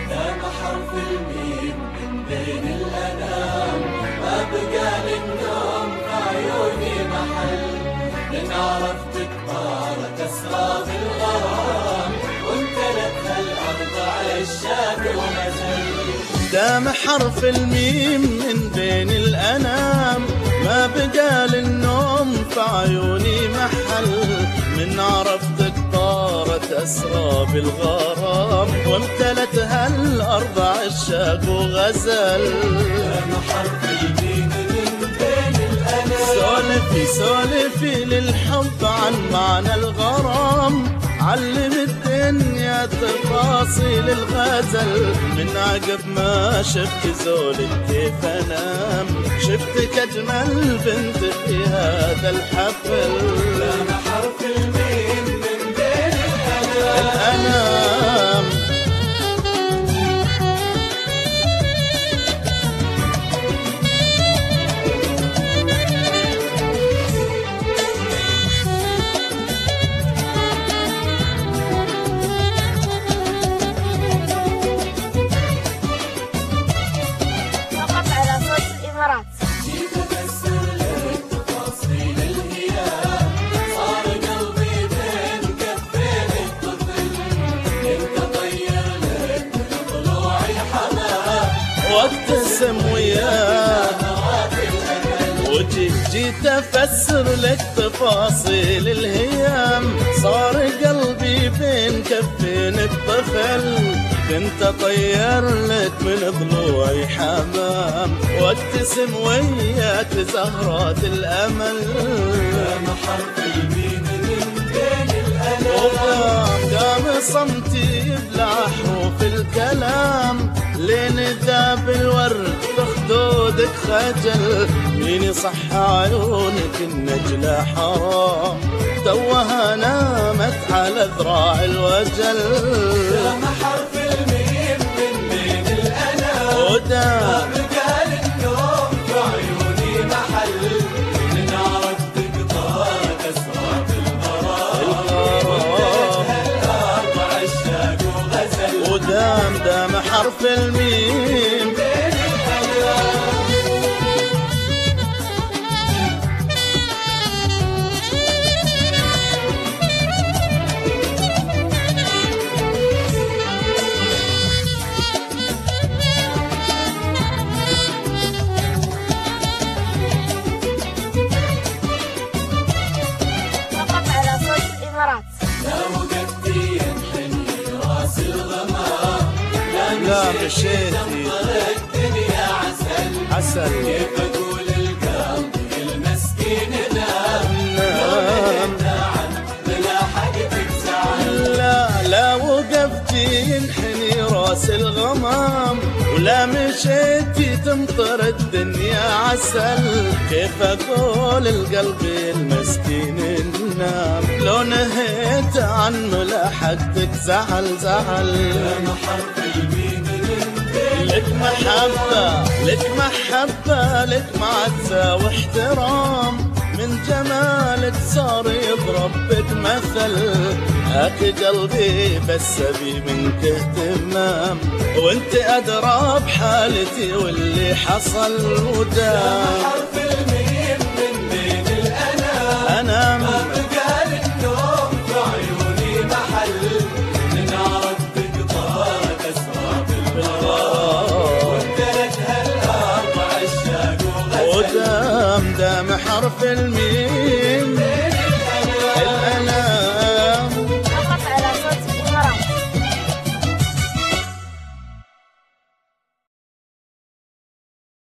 دام حرف الميم من بين الأنام، ما بقى للنوم بعيوني محل، من عرفتك طارت أسراب الغرام، وامتلتها الأرض عشاق وغزل. دام حرف الميم من بين الأنام، ما بقى للنوم في عيوني محل، من عرفتك طارت أسراب الغرام، وامتلتها الأرض عشاق وغزل. دام حرف الميم من بين الأنام، سولفي للحب عن معنى الغرام، علم الدنيا تفاصيل الغزل، من عقب ما شفت زولك كيف انام، شفتك اجمل بنت في هذا الحفل. دام حرف الميم من بين الانام. وابتسم وياه وجيت افسر لك تفاصيل الهيام، صار قلبي بين كفين الطفل، كنت اطير لك من ضلوعي حمام، وابتسم وياك زهرات الامل. دام حرف الميم من بين الأنام، قام صمتي يبلع حروف الكلام، لين ذاب الورد بخدودك خجل، مين صح عيونك النجلة حرام، توها نامت على ذراع الوجل. دام حرف الميم من بين الأنام، ما بقى للنوم في عيوني محل، من عرفتك طارت أسراب الغرام، وامتلتها الأرض عشاق وغزل. دام حرف الميم بين الأنام. لو وقفتي ينحني راس الغمام، لا مشيتي الدنيا عسل، كيف اقول القلب المسكين نام، بلا حقك زعل. لا وقفتي ينحني راس الغمام، ولا مشيتي تمطر الدنيا عسل، كيف اقول القلب المسكين نام، لو نهيت عن ملاحقتك زعل. دام حرف الميم من بين لك محبة لك معزة واحترام، من جمالك صار يضرب بك مثل، هاك قلبي بس ابي منك اهتمام، وانت ادرى بحالتي واللي حصل. دام حرف الميم من بين الأنام، ما بقى للنوم في عيوني محل، من عرفتك طارت أسراب الغرام، وامتلتها الأرض عشاق وغزل. دام حرف الميم